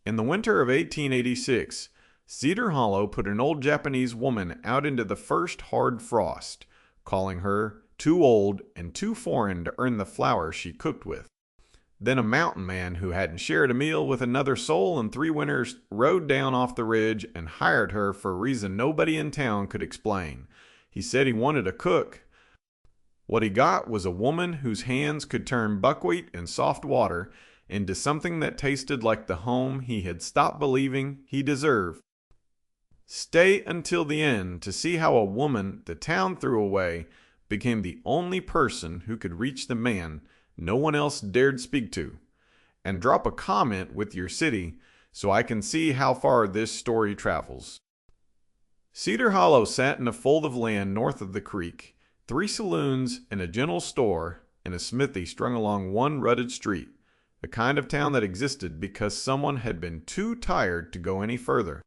In the winter of 1886, Cedar Hollow put an old Japanese woman out into the first hard frost, calling her too old and too foreign to earn the flour she cooked with. Then a mountain man who hadn't shared a meal with another soul in 3 winters rode down off the ridge and hired her for a reason nobody in town could explain. He said he wanted a cook. What he got was a woman whose hands could turn buckwheat and soft water into something that tasted like the home he had stopped believing he deserved. Stay until the end to see how a woman the town threw away became the only person who could reach the man no one else dared speak to. And drop a comment with your city so I can see how far this story travels. Cedar Hollow sat in a fold of land north of the creek, 3 saloons and a general store and a smithy strung along one rutted street, a kind of town that existed because someone had been too tired to go any further.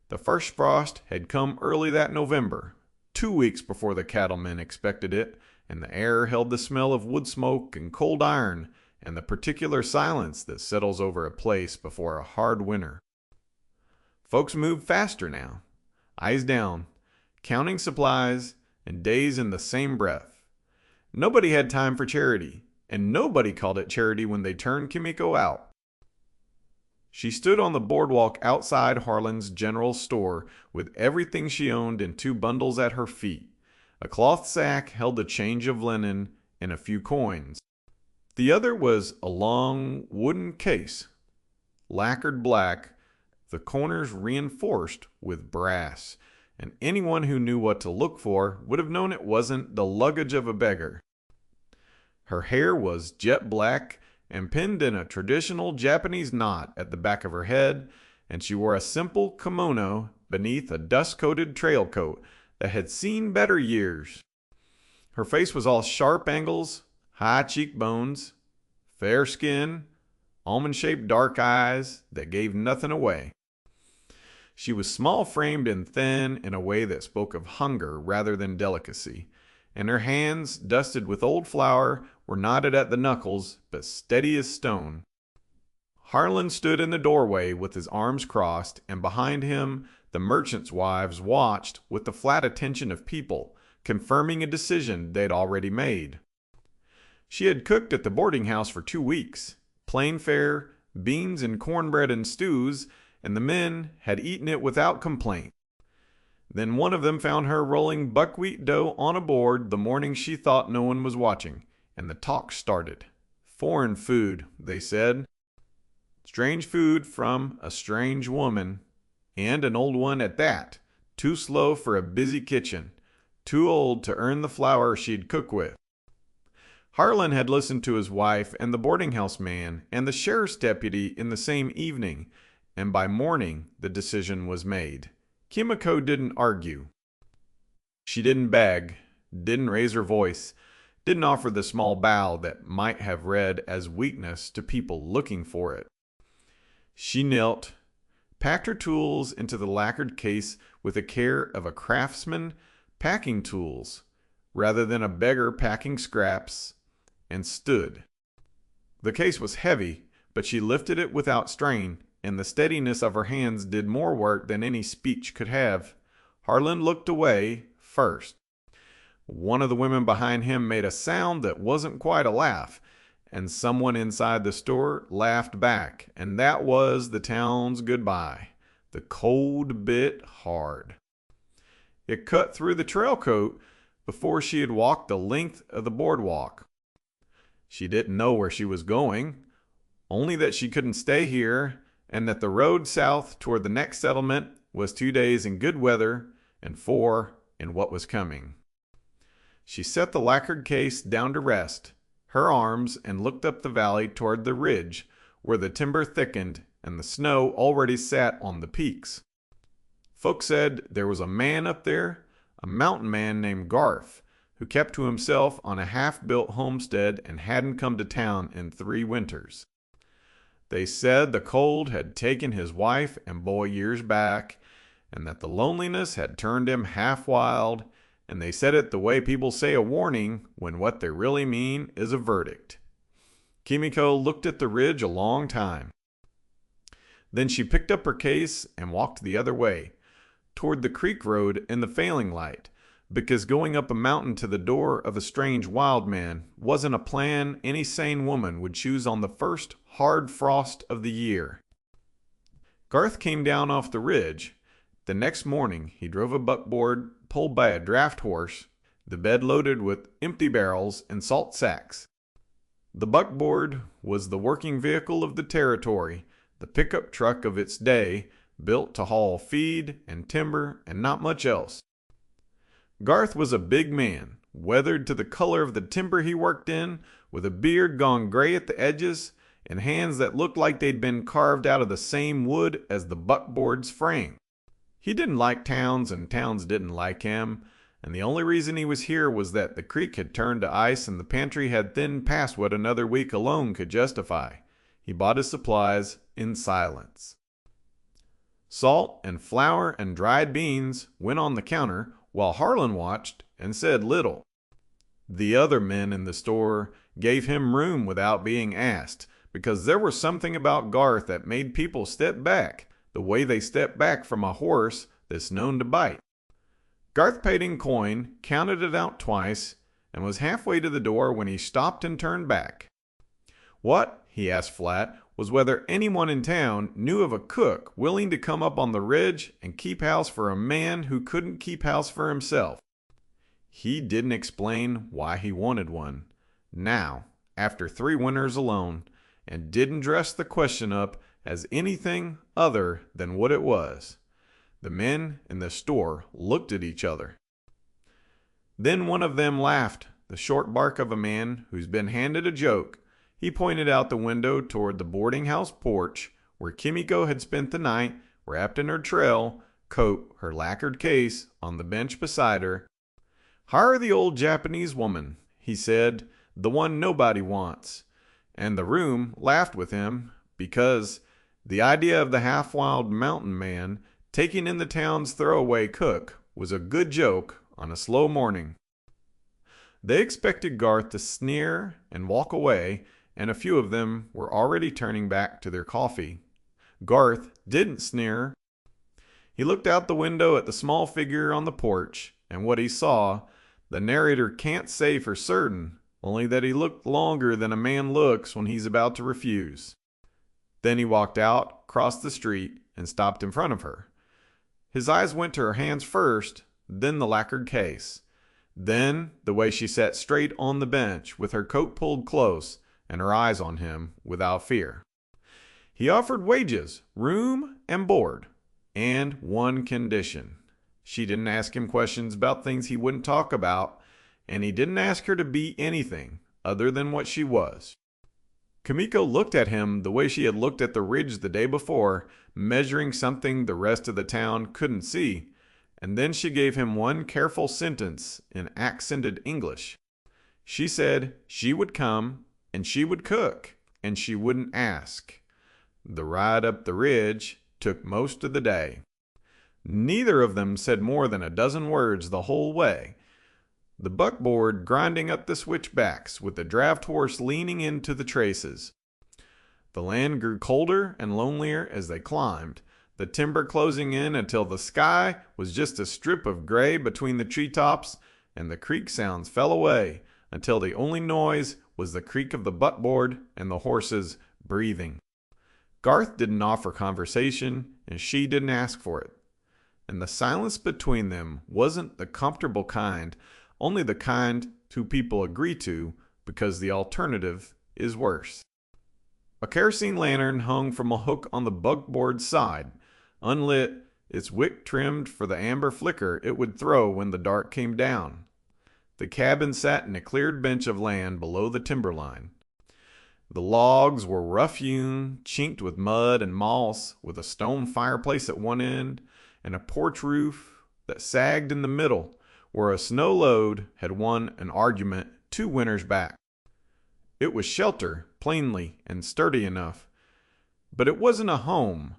The first frost had come early that November, 2 weeks before the cattlemen expected it, and the air held the smell of wood smoke and cold iron and the particular silence that settles over a place before a hard winter. Folks moved faster now, eyes down, counting supplies and days in the same breath. Nobody had time for charity, and nobody called it charity when they turned Kimiko out. She stood on the boardwalk outside Harlan's general store with everything she owned in 2 bundles at her feet. A cloth sack held a change of linen and a few coins. The other was a long wooden case, lacquered black, the corners reinforced with brass, and anyone who knew what to look for would have known it wasn't the luggage of a beggar. Her hair was jet black and pinned in a traditional Japanese knot at the back of her head, and she wore a simple kimono beneath a dust-coated trail coat that had seen better years. Her face was all sharp angles, high cheekbones, fair skin, almond-shaped dark eyes that gave nothing away. She was small-framed and thin in a way that spoke of hunger rather than delicacy, and her hands, dusted with old flour, were knotted at the knuckles, but steady as stone. Harlan stood in the doorway with his arms crossed, and behind him the merchants' wives watched with the flat attention of people, confirming a decision they'd already made. She had cooked at the boarding house for 2 weeks, plain fare, beans and cornbread and stews, and the men had eaten it without complaint. Then one of them found her rolling buckwheat dough on a board the morning she thought no one was watching, and the talk started. Foreign food, they said. Strange food from a strange woman, and an old one at that, too slow for a busy kitchen, too old to earn the flour she'd cook with. Harlan had listened to his wife and the boarding house man and the sheriff's deputy in the same evening, and by morning the decision was made. Kimiko didn't argue. She didn't beg, didn't raise her voice, didn't offer the small bow that might have read as weakness to people looking for it. She knelt, packed her tools into the lacquered case with the care of a craftsman packing tools, rather than a beggar packing scraps, and stood. The case was heavy, but she lifted it without strain, and the steadiness of her hands did more work than any speech could have. Harlan looked away first. One of the women behind him made a sound that wasn't quite a laugh, and someone inside the store laughed back, and that was the town's goodbye. The cold bit hard. It cut through the trail coat before she had walked the length of the boardwalk. She didn't know where she was going, only that she couldn't stay here, and that the road south toward the next settlement was 2 days in good weather and 4 in what was coming. She set the lacquered case down to rest her arms and looked up the valley toward the ridge where the timber thickened and the snow already sat on the peaks. Folks said there was a man up there, a mountain man named Garth, who kept to himself on a half-built homestead and hadn't come to town in 3 winters. They said the cold had taken his wife and boy years back, and that the loneliness had turned him half wild, and they said it the way people say a warning when what they really mean is a verdict. Kimiko looked at the ridge a long time. Then she picked up her case and walked the other way, toward the creek road in the failing light, because going up a mountain to the door of a strange wild man wasn't a plan any sane woman would choose on the first hard frost of the year. Garth came down off the ridge. The next morning he drove a buckboard pulled by a draft horse, the bed loaded with empty barrels and salt sacks. The buckboard was the working vehicle of the territory, the pickup truck of its day, built to haul feed and timber and not much else. Garth was a big man, weathered to the color of the timber he worked in, with a beard gone gray at the edges, and hands that looked like they'd been carved out of the same wood as the buckboard's frame. He didn't like towns, and towns didn't like him, and the only reason he was here was that the creek had turned to ice and the pantry had thinned past what another week alone could justify. He bought his supplies in silence. Salt and flour and dried beans went on the counter, while Harlan watched and said little. The other men in the store gave him room without being asked, because there was something about Garth that made people step back, the way they step back from a horse that's known to bite. Garth paid in coin, counted it out twice, and was halfway to the door when he stopped and turned back. What, he asked flat, was whether anyone in town knew of a cook willing to come up on the ridge and keep house for a man who couldn't keep house for himself. He didn't explain why he wanted one, now, after 3 winters alone, and didn't dress the question up as anything other than what it was. The men in the store looked at each other. Then one of them laughed, the short bark of a man who's been handed a joke. He pointed out the window toward the boarding house porch, where Kimiko had spent the night, wrapped in her trail coat, her lacquered case, on the bench beside her. "Hire the old Japanese woman," he said, "the one nobody wants." And the room laughed with him, because the idea of the half-wild mountain man taking in the town's throwaway cook was a good joke on a slow morning. They expected Garth to sneer and walk away, and a few of them were already turning back to their coffee. Garth didn't sneer. He looked out the window at the small figure on the porch, and what he saw, the narrator can't say for certain, only that he looked longer than a man looks when he's about to refuse. Then he walked out, crossed the street, and stopped in front of her. His eyes went to her hands first, then the lacquered case. Then the way she sat straight on the bench with her coat pulled close and her eyes on him without fear. He offered wages, room, and board, and one condition. She didn't ask him questions about things he wouldn't talk about, and he didn't ask her to be anything other than what she was. Kimiko looked at him the way she had looked at the ridge the day before, measuring something the rest of the town couldn't see, and then she gave him one careful sentence in accented English. She said she would come, and she would cook, and she wouldn't ask. The ride up the ridge took most of the day. Neither of them said more than a dozen words the whole way. The buckboard grinding up the switchbacks with the draft horse leaning into the traces. The land grew colder and lonelier as they climbed, the timber closing in until the sky was just a strip of gray between the treetops, and the creek sounds fell away until the only noise was the creak of the buckboard and the horses breathing. Garth didn't offer conversation, and she didn't ask for it. And the silence between them wasn't the comfortable kind, only the kind two people agree to, because the alternative is worse. A kerosene lantern hung from a hook on the buckboard's side, unlit, its wick trimmed for the amber flicker it would throw when the dark came down. The cabin sat in a cleared bench of land below the timberline. The logs were rough-hewn, chinked with mud and moss, with a stone fireplace at one end, and a porch roof that sagged in the middle, where a snow load had won an argument 2 winters back. It was shelter, plainly, and sturdy enough. But it wasn't a home,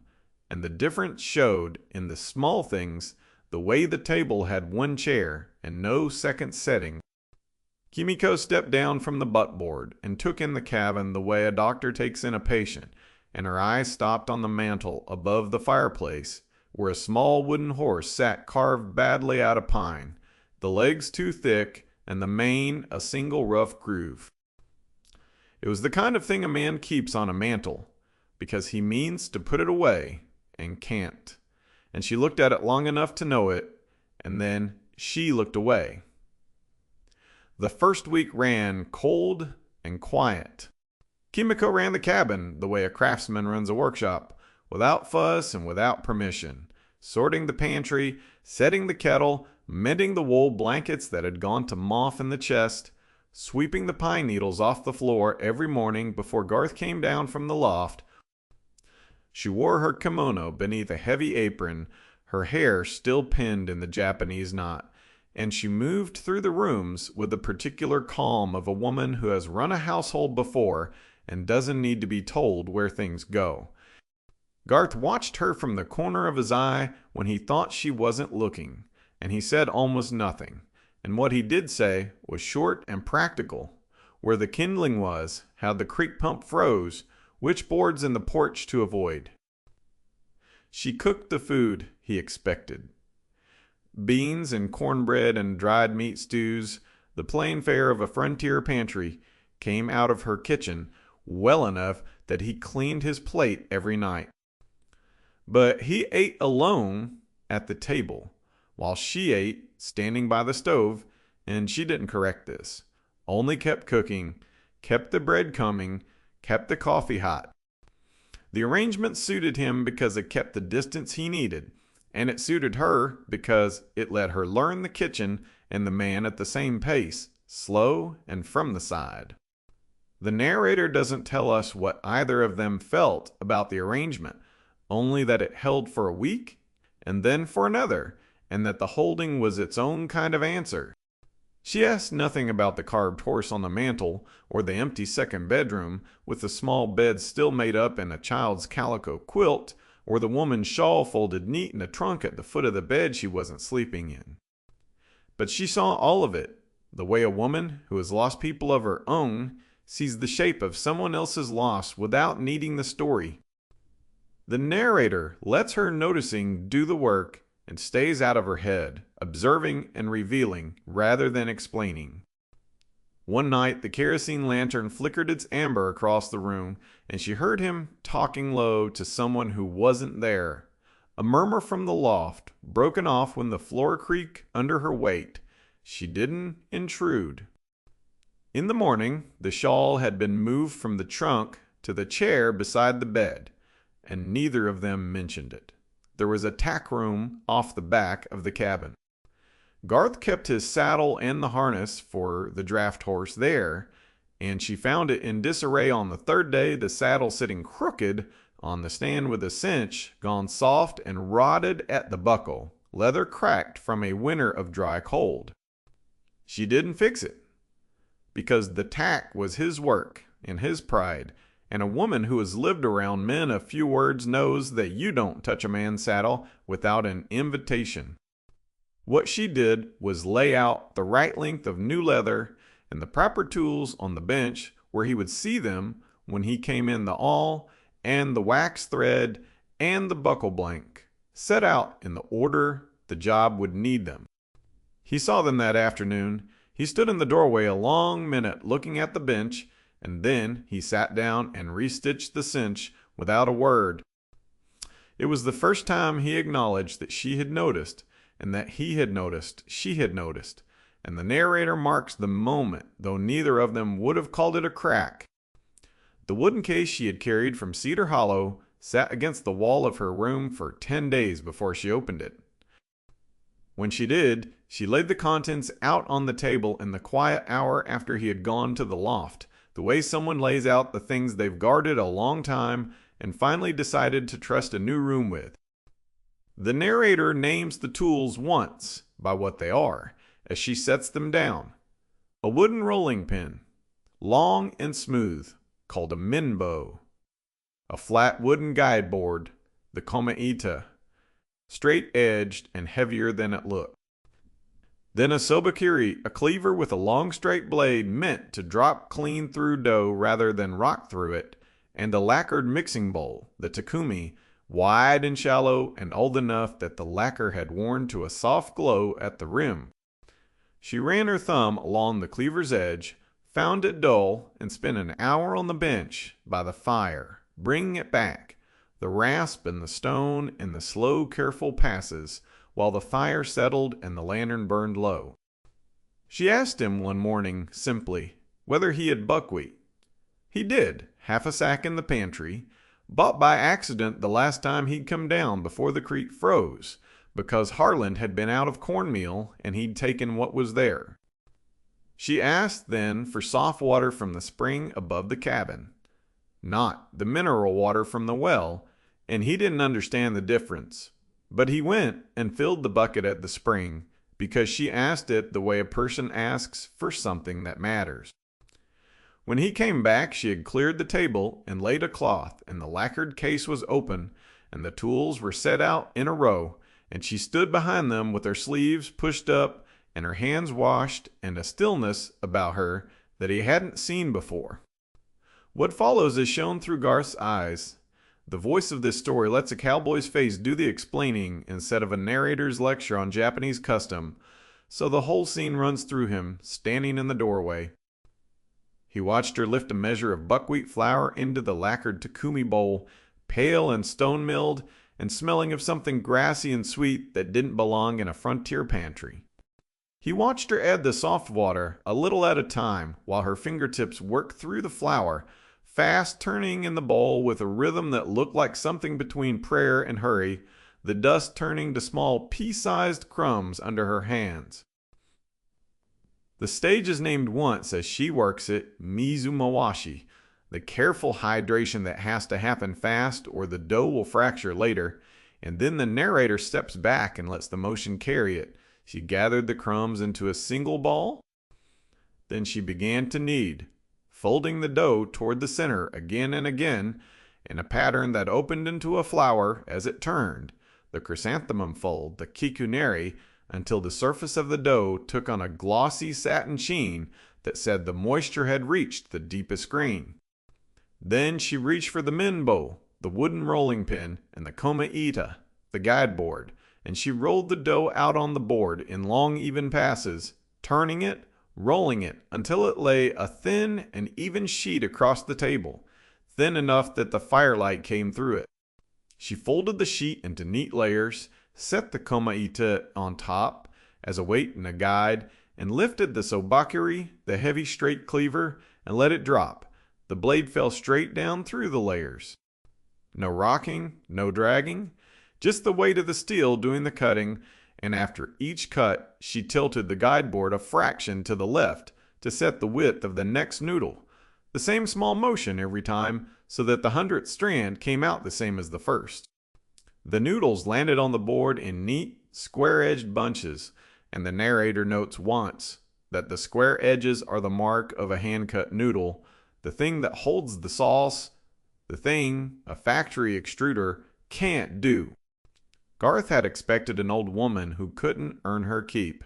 and the difference showed in the small things, the way the table had one chair and no second setting. Kimiko stepped down from the buckboard and took in the cabin the way a doctor takes in a patient, and her eyes stopped on the mantel above the fireplace, where a small wooden horse sat carved badly out of pine, the legs too thick, and the mane a single rough groove. It was the kind of thing a man keeps on a mantel, because he means to put it away, and can't. And she looked at it long enough to know it, and then she looked away. The first week ran cold and quiet. Kimiko ran the cabin the way a craftsman runs a workshop, without fuss and without permission, sorting the pantry, setting the kettle, mending the wool blankets that had gone to moth in the chest, sweeping the pine needles off the floor every morning before Garth came down from the loft. She wore her kimono beneath a heavy apron, her hair still pinned in the Japanese knot, and she moved through the rooms with the particular calm of a woman who has run a household before and doesn't need to be told where things go. Garth watched her from the corner of his eye when he thought she wasn't looking, and he said almost nothing, and what he did say was short and practical. Where the kindling was, how the creek pump froze, which boards in the porch to avoid. She cooked the food he expected. Beans and cornbread and dried meat stews, the plain fare of a frontier pantry, came out of her kitchen well enough that he cleaned his plate every night. But he ate alone at the table, while she ate standing by the stove, and she didn't correct this. Only kept cooking, kept the bread coming, kept the coffee hot. The arrangement suited him because it kept the distance he needed, and it suited her because it let her learn the kitchen and the man at the same pace, slow and from the side. The narrator doesn't tell us what either of them felt about the arrangement, only that it held for a week and then for another, and that the holding was its own kind of answer. She asked nothing about the carved horse on the mantel, or the empty second bedroom with the small bed still made up in a child's calico quilt, or the woman's shawl folded neat in a trunk at the foot of the bed she wasn't sleeping in. But she saw all of it, the way a woman who has lost people of her own sees the shape of someone else's loss without needing the story. The narrator lets her noticing do the work and stays out of her head, observing and revealing rather than explaining. One night, the kerosene lantern flickered its amber across the room, and she heard him talking low to someone who wasn't there. A murmur from the loft, broken off when the floor creaked under her weight. She didn't intrude. In the morning, the shawl had been moved from the trunk to the chair beside the bed, and neither of them mentioned it. There was a tack room off the back of the cabin. Garth kept his saddle and the harness for the draft horse there, and she found it in disarray on the third day, the saddle sitting crooked on the stand with a cinch gone soft and rotted at the buckle, leather cracked from a winter of dry cold. She didn't fix it, because the tack was his work and his pride, and a woman who has lived around men a few words knows that you don't touch a man's saddle without an invitation. What she did was lay out the right length of new leather and the proper tools on the bench where he would see them when he came in, the awl and the wax thread and the buckle blank, set out in the order the job would need them. He saw them that afternoon. He stood in the doorway a long minute looking at the bench, and then he sat down and restitched the cinch without a word. It was the first time he acknowledged that she had noticed, and that he had noticed she had noticed, and the narrator marks the moment, though neither of them would have called it a crack. The wooden case she had carried from Cedar Hollow sat against the wall of her room for 10 days before she opened it. When she did, she laid the contents out on the table in the quiet hour after he had gone to the loft, the way someone lays out the things they've guarded a long time and finally decided to trust a new room with. The narrator names the tools once by what they are, as she sets them down. A wooden rolling pin, long and smooth, called a minbo. A flat wooden guide board, the komeita, straight-edged and heavier than it looked. Then a sobakiri, a cleaver with a long straight blade meant to drop clean through dough rather than rock through it, and a lacquered mixing bowl, the takumi, wide and shallow and old enough that the lacquer had worn to a soft glow at the rim. She ran her thumb along the cleaver's edge, found it dull, and spent an hour on the bench by the fire, bringing it back, the rasp and the stone and the slow, careful passes, while the fire settled and the lantern burned low. She asked him one morning, simply, whether he had buckwheat. He did, half a sack in the pantry, bought by accident the last time he'd come down before the creek froze, because Harland had been out of cornmeal and he'd taken what was there. She asked then for soft water from the spring above the cabin, not the mineral water from the well, and he didn't understand the difference. But he went and filled the bucket at the spring, because she asked it the way a person asks for something that matters. When he came back, she had cleared the table and laid a cloth, and the lacquered case was open, and the tools were set out in a row, and she stood behind them with her sleeves pushed up and her hands washed, and a stillness about her that he hadn't seen before. What follows is shown through Garth's eyes. The voice of this story lets a cowboy's face do the explaining instead of a narrator's lecture on Japanese custom, so the whole scene runs through him, standing in the doorway. He watched her lift a measure of buckwheat flour into the lacquered takumi bowl, pale and stone-milled, and smelling of something grassy and sweet that didn't belong in a frontier pantry. He watched her add the soft water a little at a time while her fingertips worked through the flour, fast turning in the bowl with a rhythm that looked like something between prayer and hurry, the dust turning to small pea-sized crumbs under her hands. The stage is named once, as she works it, mizumawashi, the careful hydration that has to happen fast or the dough will fracture later, and then the narrator steps back and lets the motion carry it. She gathered the crumbs into a single ball. Then she began to knead, folding the dough toward the center again and again in a pattern that opened into a flower as it turned, the chrysanthemum fold, the kikuneri, until the surface of the dough took on a glossy satin sheen that said the moisture had reached the deepest green. Then she reached for the minbo, the wooden rolling pin, and the komaita, the guide board, and she rolled the dough out on the board in long even passes, turning it, rolling it until it lay a thin and even sheet across the table, thin enough that the firelight came through it. She folded the sheet into neat layers, set the komaita on top as a weight and a guide, and lifted the sobakuri, the heavy straight cleaver, and let it drop. The blade fell straight down through the layers. No rocking, no dragging, just the weight of the steel doing the cutting, and after each cut, she tilted the guide board a fraction to the left to set the width of the next noodle. The same small motion every time, so that the 100th strand came out the same as the first. The noodles landed on the board in neat, square-edged bunches, and the narrator notes once that the square edges are the mark of a hand-cut noodle, the thing that holds the sauce, the thing a factory extruder can't do. Garth had expected an old woman who couldn't earn her keep.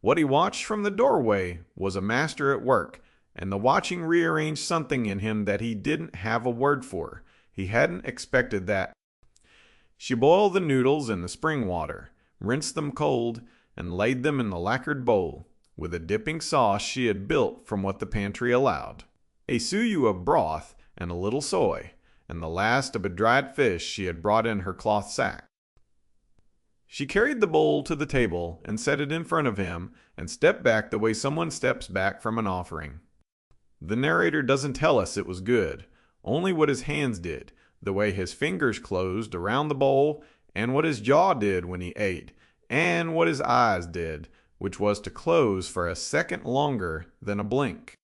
What he watched from the doorway was a master at work, and the watching rearranged something in him that he didn't have a word for. He hadn't expected that. She boiled the noodles in the spring water, rinsed them cold, and laid them in the lacquered bowl, with a dipping sauce she had built from what the pantry allowed. A suyu of broth and a little soy, and the last of a dried fish she had brought in her cloth sack. She carried the bowl to the table and set it in front of him and stepped back the way someone steps back from an offering. The narrator doesn't tell us it was good, only what his hands did, the way his fingers closed around the bowl, and what his jaw did when he ate, and what his eyes did, which was to close for a second longer than a blink.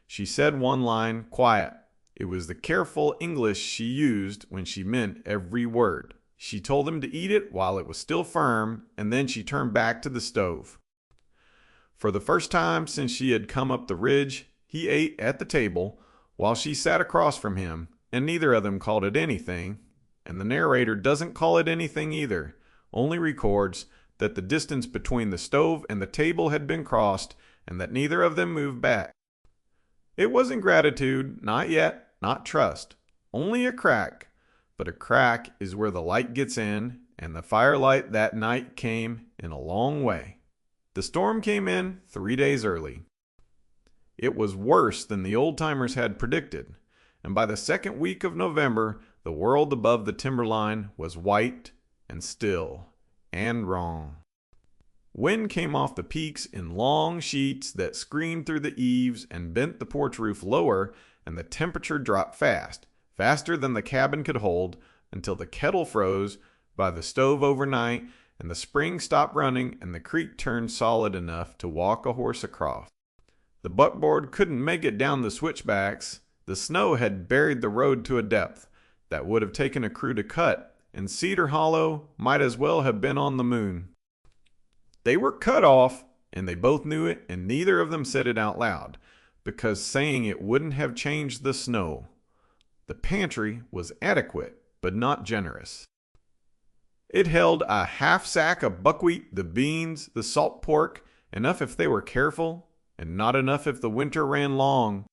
She said one line, quiet. It was the careful English she used when she meant every word. She told him to eat it while it was still firm, and then she turned back to the stove. For the first time since she had come up the ridge, he ate at the table, while she sat across from him, and neither of them called it anything, and the narrator doesn't call it anything either, only records that the distance between the stove and the table had been crossed, and that neither of them moved back. It wasn't gratitude, not yet, not trust, only a crack, but a crack is where the light gets in, and the firelight that night came in a long way. The storm came in 3 days early. It was worse than the old-timers had predicted, and by the second week of November, the world above the timberline was white and still and wrong. Wind came off the peaks in long sheets that screamed through the eaves and bent the porch roof lower, and the temperature dropped fast, faster than the cabin could hold, until the kettle froze by the stove overnight, and the spring stopped running, and the creek turned solid enough to walk a horse across. The buckboard couldn't make it down the switchbacks. The snow had buried the road to a depth that would have taken a crew to cut, and Cedar Hollow might as well have been on the moon. They were cut off, and they both knew it, and neither of them said it out loud, because saying it wouldn't have changed the snow. The pantry was adequate, but not generous. It held a half sack of buckwheat, the beans, the salt pork, enough if they were careful, and not enough if the winter ran long.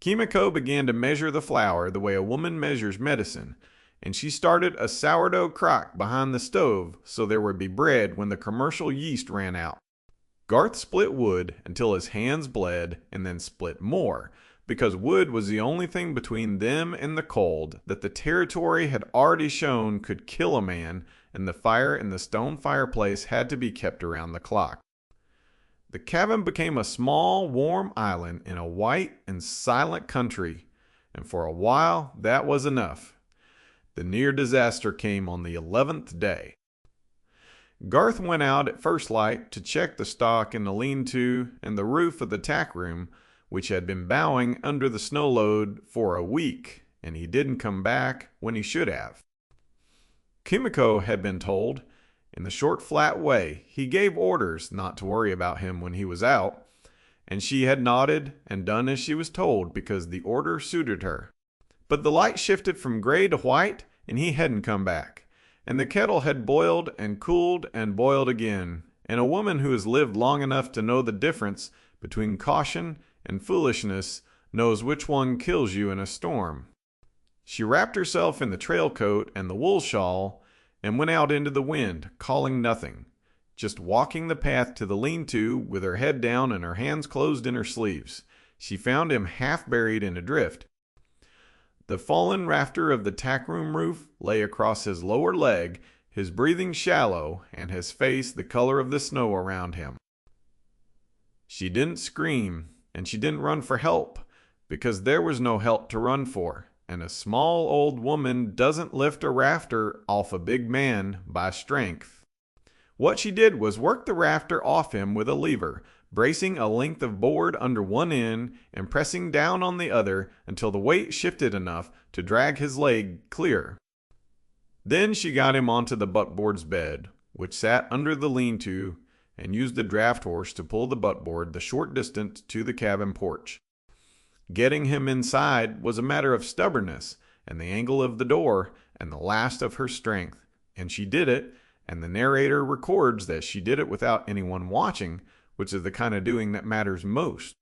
Kimiko began to measure the flour the way a woman measures medicine, and she started a sourdough crock behind the stove so there would be bread when the commercial yeast ran out. Garth split wood until his hands bled, and then split more, because wood was the only thing between them and the cold that the territory had already shown could kill a man, and the fire in the stone fireplace had to be kept around the clock. The cabin became a small, warm island in a white and silent country, and for a while that was enough. The near disaster came on the 11th day. Garth went out at first light to check the stock in the lean-to and the roof of the tack room, which had been bowing under the snow load for a week, and he didn't come back when he should have. Kimiko had been told, in the short flat way he gave orders not to worry about him when he was out, and she had nodded and done as she was told because the order suited her. But the light shifted from gray to white, and he hadn't come back. And the kettle had boiled and cooled and boiled again. And a woman who has lived long enough to know the difference between caution and foolishness knows which one kills you in a storm. She wrapped herself in the trail coat and the wool shawl and went out into the wind, calling nothing, just walking the path to the lean-to with her head down and her hands closed in her sleeves. She found him half buried in a drift. The fallen rafter of the tackroom roof lay across his lower leg, his breathing shallow, and his face the color of the snow around him. She didn't scream, and she didn't run for help, because there was no help to run for, and a small old woman doesn't lift a rafter off a big man by strength. What she did was work the rafter off him with a lever, bracing a length of board under one end and pressing down on the other until the weight shifted enough to drag his leg clear. Then she got him onto the buckboard's bed, which sat under the lean-to, and used the draft horse to pull the buckboard the short distance to the cabin porch. Getting him inside was a matter of stubbornness and the angle of the door and the last of her strength, and she did it, and the narrator records that she did it without anyone watching, which is the kind of doing that matters most.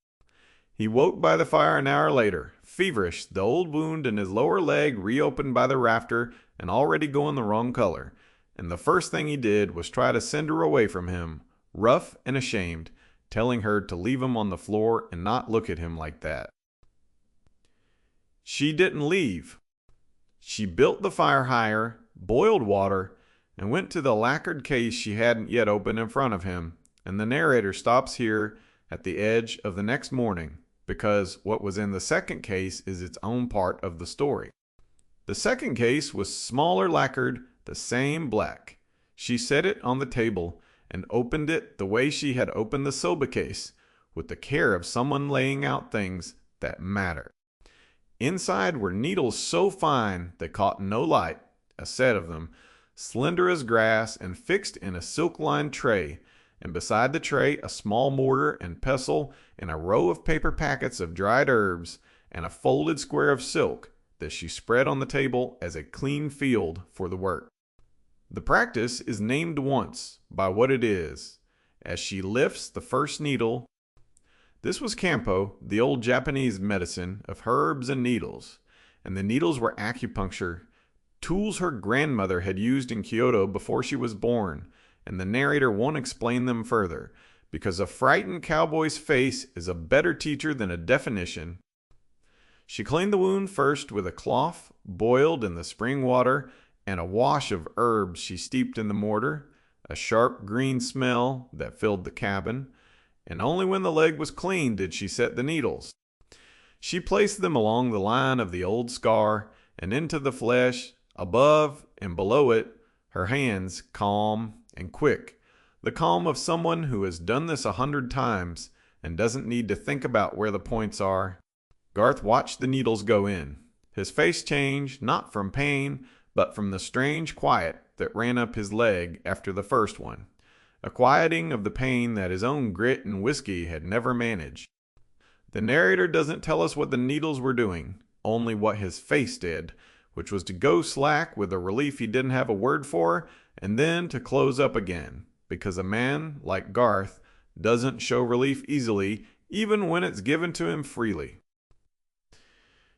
He woke by the fire an hour later, feverish, the old wound in his lower leg reopened by the rafter and already going the wrong color, and the first thing he did was try to send her away from him, rough and ashamed, telling her to leave him on the floor and not look at him like that. She didn't leave. She built the fire higher, boiled water, and went to the lacquered case she hadn't yet opened in front of him. And the narrator stops here at the edge of the next morning, because what was in the second case is its own part of the story. The second case was smaller lacquered, the same black. She set it on the table and opened it the way she had opened the Soba case, with the care of someone laying out things that matter. Inside were needles so fine they caught no light, a set of them, slender as grass and fixed in a silk-lined tray, and beside the tray a small mortar and pestle and a row of paper packets of dried herbs and a folded square of silk that she spread on the table as a clean field for the work. The practice is named once by what it is, as she lifts the first needle. This was Campo, the old Japanese medicine of herbs and needles, and the needles were acupuncture, tools her grandmother had used in Kyoto before she was born, and the narrator won't explain them further, because a frightened cowboy's face is a better teacher than a definition. She cleaned the wound first with a cloth boiled in the spring water and a wash of herbs she steeped in the mortar, a sharp green smell that filled the cabin, and only when the leg was clean did she set the needles. She placed them along the line of the old scar and into the flesh, above and below it, her hands calm and quick, the calm of someone who has done this 100 times and doesn't need to think about where the points are. Garth watched the needles go in. His face changed, not from pain, but from the strange quiet that ran up his leg after the first one, a quieting of the pain that his own grit and whiskey had never managed. The narrator doesn't tell us what the needles were doing, only what his face did, which was to go slack with a relief he didn't have a word for, and then to close up again, because a man like Garth doesn't show relief easily, even when it's given to him freely.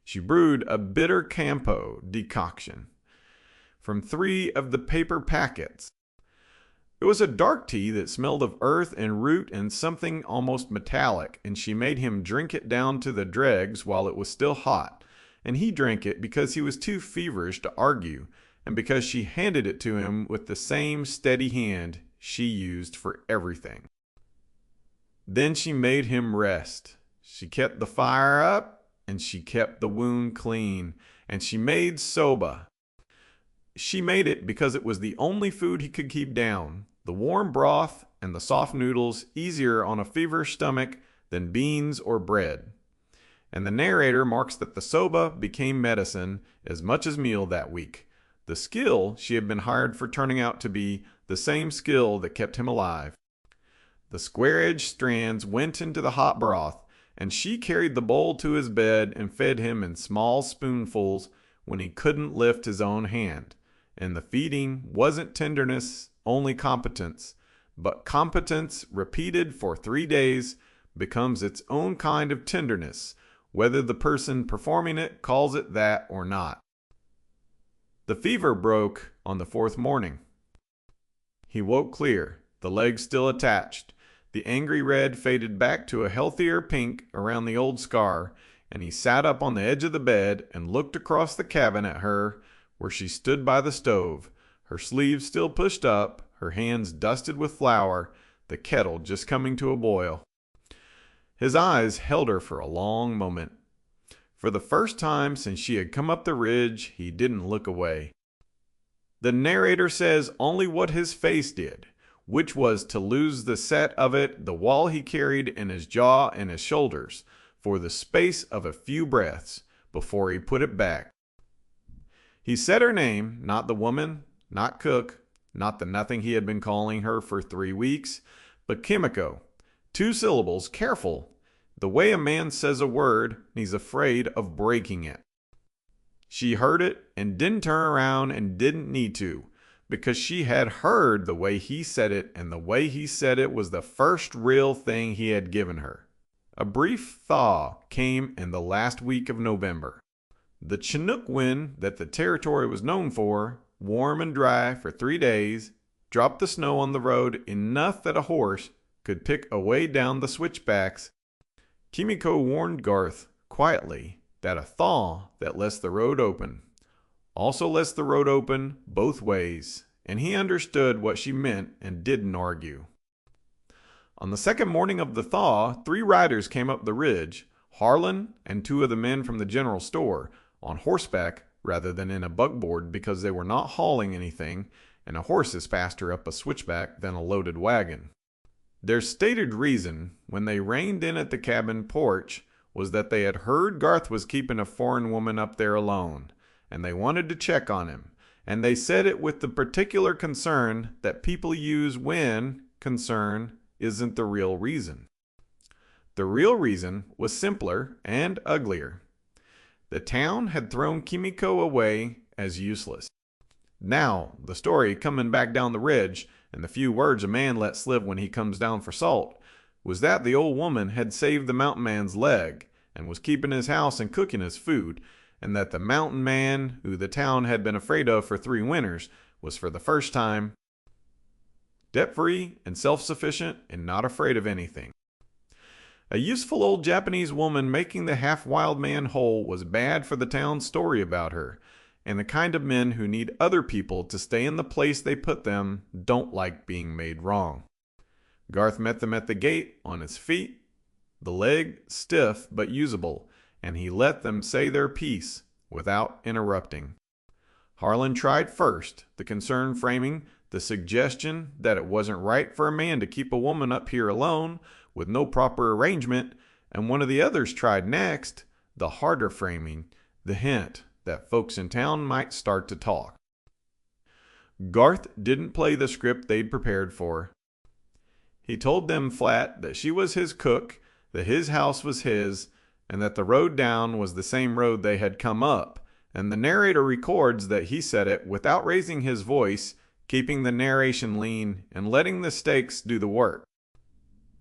She brewed a bitter campo decoction from 3 of the paper packets. It was a dark tea that smelled of earth and root and something almost metallic, and she made him drink it down to the dregs while it was still hot, and he drank it because he was too feverish to argue, and because she handed it to him with the same steady hand she used for everything. Then she made him rest. She kept the fire up, and she kept the wound clean, and she made soba. She made it because it was the only food he could keep down, the warm broth and the soft noodles easier on a feverish stomach than beans or bread. And the narrator marks that the soba became medicine as much as meal that week. The skill she had been hired for turning out to be the same skill that kept him alive. The square-edged strands went into the hot broth, and she carried the bowl to his bed and fed him in small spoonfuls when he couldn't lift his own hand. And the feeding wasn't tenderness, only competence, but competence repeated for 3 days becomes its own kind of tenderness, whether the person performing it calls it that or not. The fever broke on the 4th morning. He woke clear, the legs still attached. The angry red faded back to a healthier pink around the old scar, and he sat up on the edge of the bed and looked across the cabin at her where she stood by the stove, her sleeves still pushed up, her hands dusted with flour, the kettle just coming to a boil. His eyes held her for a long moment. For the first time since she had come up the ridge, he didn't look away. The narrator says only what his face did, which was to lose the set of it, the wall he carried in his jaw and his shoulders, for the space of a few breaths, before he put it back. He said her name, not the woman, not cook, not the nothing he had been calling her for 3 weeks, but Kimiko. 2 syllables, careful, the way a man says a word, and he's afraid of breaking it. She heard it and didn't turn around and didn't need to, because she had heard the way he said it, and the way he said it was the first real thing he had given her. A brief thaw came in the last week of November. The Chinook wind that the territory was known for, warm and dry for 3 days, dropped the snow on the road enough that a horse could pick a way down the switchbacks. Kimiko warned Garth quietly that a thaw that lets the road open also lets the road open both ways, and he understood what she meant and didn't argue. On the second morning of the thaw, 3 riders came up the ridge, Harlan and 2 of the men from the general store, on horseback rather than in a buckboard because they were not hauling anything, and a horse is faster up a switchback than a loaded wagon. Their stated reason, when they reined in at the cabin porch, was that they had heard Garth was keeping a foreign woman up there alone, and they wanted to check on him, and they said it with the particular concern that people use when concern isn't the real reason. The real reason was simpler and uglier. The town had thrown Kimiko away as useless. Now, the story coming back down the ridge, and the few words a man lets slip when he comes down for salt, was that the old woman had saved the mountain man's leg, and was keeping his house and cooking his food, and that the mountain man, who the town had been afraid of for 3 winters, was for the first time debt-free and self-sufficient and not afraid of anything. A useful old Japanese woman making the half-wild man whole was bad for the town's story about her, and the kind of men who need other people to stay in the place they put them don't like being made wrong. Garth met them at the gate, on his feet, the leg stiff but usable, and he let them say their piece without interrupting. Harlan tried first, the concern framing the suggestion that it wasn't right for a man to keep a woman up here alone with no proper arrangement, and one of the others tried next, the harder framing, the hint that folks in town might start to talk. Garth didn't play the script they'd prepared for. He told them flat that she was his cook, that his house was his, and that the road down was the same road they had come up, and the narrator records that he said it without raising his voice, keeping the narration lean and letting the stakes do the work.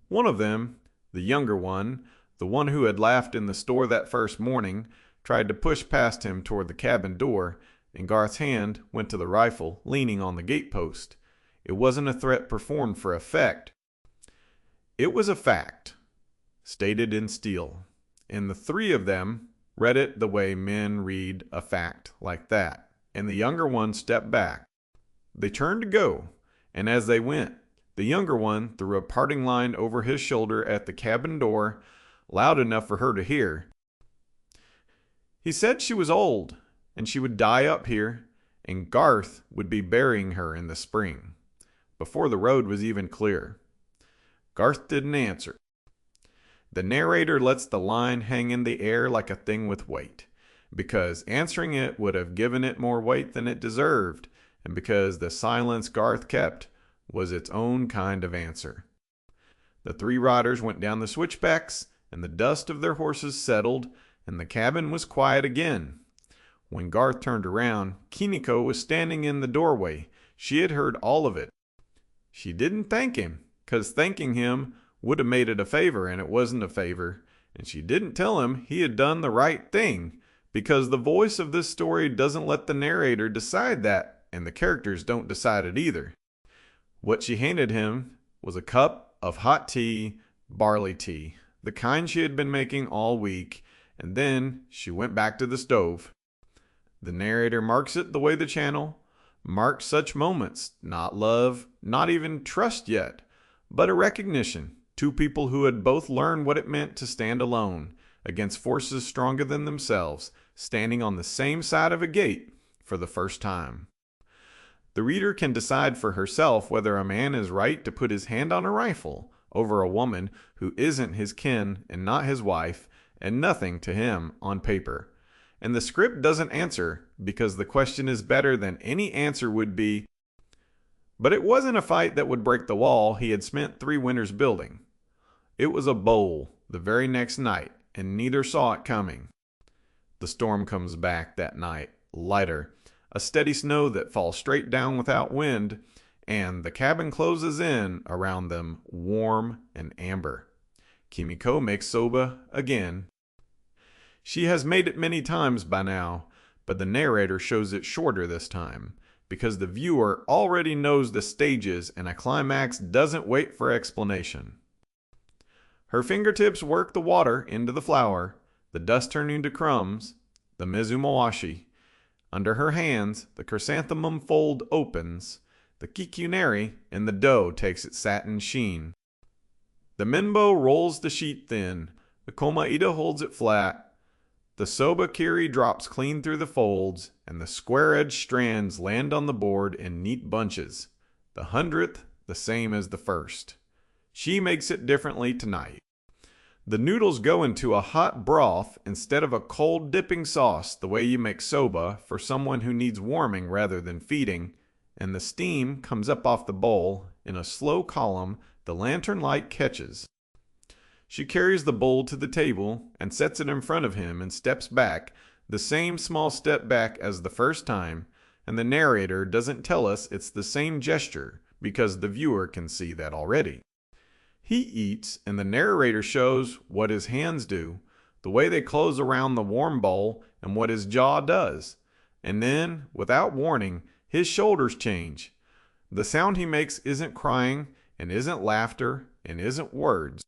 One of them, the younger one, the one who had laughed in the store that first morning, tried to push past him toward the cabin door, and Garth's hand went to the rifle leaning on the gatepost. It wasn't a threat performed for effect. It was a fact, stated in steel, and the 3 of them read it the way men read a fact like that, and the younger one stepped back. They turned to go, and as they went, the younger one threw a parting line over his shoulder at the cabin door, loud enough for her to hear. He said she was old, and she would die up here, and Garth would be burying her in the spring, before the road was even clear. Garth didn't answer. The narrator lets the line hang in the air like a thing with weight, because answering it would have given it more weight than it deserved, and because the silence Garth kept was its own kind of answer. The 3 riders went down the switchbacks, and the dust of their horses settled, and the cabin was quiet again. When Garth turned around, Kiniko was standing in the doorway. She had heard all of it. She didn't thank him, 'cause thanking him would have made it a favor, and it wasn't a favor. And she didn't tell him he had done the right thing, because the voice of this story doesn't let the narrator decide that, and the characters don't decide it either. What she handed him was a cup of hot tea, barley tea, the kind she had been making all week, and then she went back to the stove. The narrator marks it the way the channel marks such moments, not love, not even trust yet, but a recognition, 2 people who had both learned what it meant to stand alone, against forces stronger than themselves, standing on the same side of a gate for the first time. The reader can decide for herself whether a man is right to put his hand on a rifle over a woman who isn't his kin and not his wife, and nothing to him on paper. And the script doesn't answer, because the question is better than any answer would be. But it wasn't a fight that would break the wall he had spent 3 winters building. It was a bowl the very next night, and neither saw it coming. The storm comes back that night, lighter, a steady snow that falls straight down without wind, and the cabin closes in around them, warm and amber. Kimiko makes soba again. She has made it many times by now, but the narrator shows it shorter this time, because the viewer already knows the stages and a climax doesn't wait for explanation. Her fingertips work the water into the flour, the dust turning to crumbs, the mizumawashi. Under her hands, the chrysanthemum fold opens, the kikunari in the dough takes its satin sheen. The menbo rolls the sheet thin, the komaida holds it flat, the soba kiri drops clean through the folds, and the square-edged strands land on the board in neat bunches, the 100th the same as the first. She makes it differently tonight. The noodles go into a hot broth instead of a cold dipping sauce the way you make soba for someone who needs warming rather than feeding, and the steam comes up off the bowl in a slow column the lantern light catches. She carries the bowl to the table and sets it in front of him and steps back, the same small step back as the first time, and the narrator doesn't tell us it's the same gesture because the viewer can see that already. He eats, and the narrator shows what his hands do, the way they close around the warm bowl and what his jaw does. And then, without warning, his shoulders change. The sound he makes isn't crying and isn't laughter and isn't words.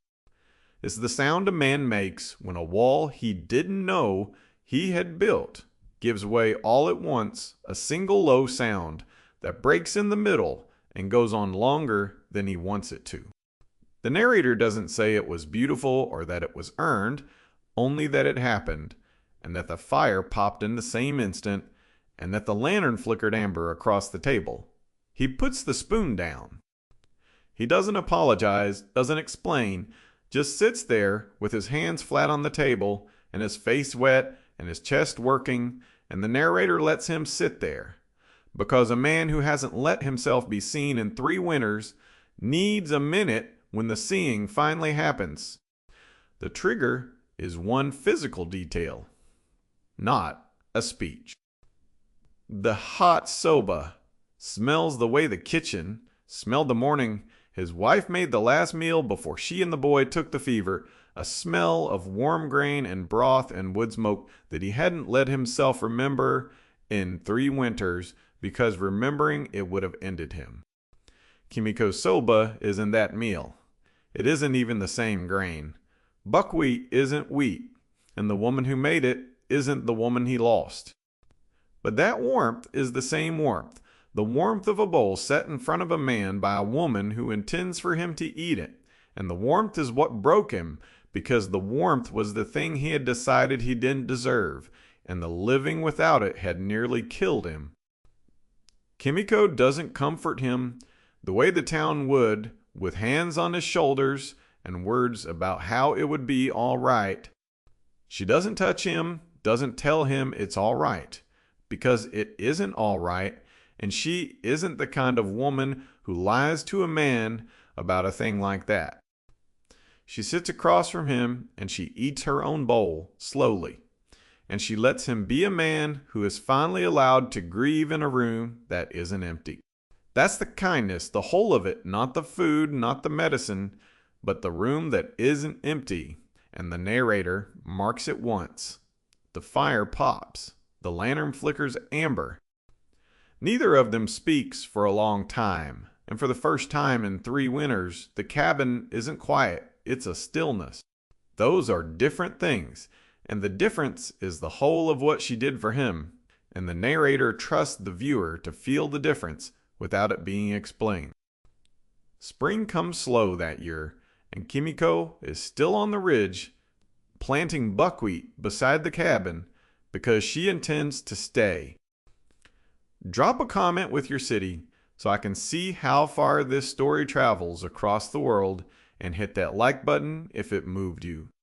It's the sound a man makes when a wall he didn't know he had built gives way all at once, a single low sound that breaks in the middle and goes on longer than he wants it to. The narrator doesn't say it was beautiful or that it was earned, only that it happened, and that the fire popped in the same instant, and that the lantern flickered amber across the table. He puts the spoon down. He doesn't apologize, doesn't explain, just sits there with his hands flat on the table and his face wet and his chest working, and the narrator lets him sit there. Because a man who hasn't let himself be seen in 3 winters needs a minute when the seeing finally happens. The trigger is one physical detail, not a speech. The hot soba smells the way the kitchen smelled the morning his wife made the last meal before she and the boy took the fever, a smell of warm grain and broth and wood smoke that he hadn't let himself remember in 3 winters because remembering it would have ended him. Kimiko's soba is in that meal. It isn't even the same grain. Buckwheat isn't wheat, and the woman who made it isn't the woman he lost. But that warmth is the same warmth, the warmth of a bowl set in front of a man by a woman who intends for him to eat it, and the warmth is what broke him, because the warmth was the thing he had decided he didn't deserve, and the living without it had nearly killed him. Kimiko doesn't comfort him the way the town would, with hands on his shoulders and words about how it would be all right. She doesn't touch him, doesn't tell him it's all right, because it isn't all right, and she isn't the kind of woman who lies to a man about a thing like that. She sits across from him and she eats her own bowl slowly, and she lets him be a man who is finally allowed to grieve in a room that isn't empty. That's the kindness, the whole of it, not the food, not the medicine, but the room that isn't empty. And the narrator marks it once. The fire pops. The lantern flickers amber. Neither of them speaks for a long time, and for the first time in 3 winters, the cabin isn't quiet, it's a stillness. Those are different things, and the difference is the whole of what she did for him, and the narrator trusts the viewer to feel the difference without it being explained. Spring comes slow that year, and Kimiko is still on the ridge, planting buckwheat beside the cabin because she intends to stay. Drop a comment with your city so I can see how far this story travels across the world, and hit that like button if it moved you.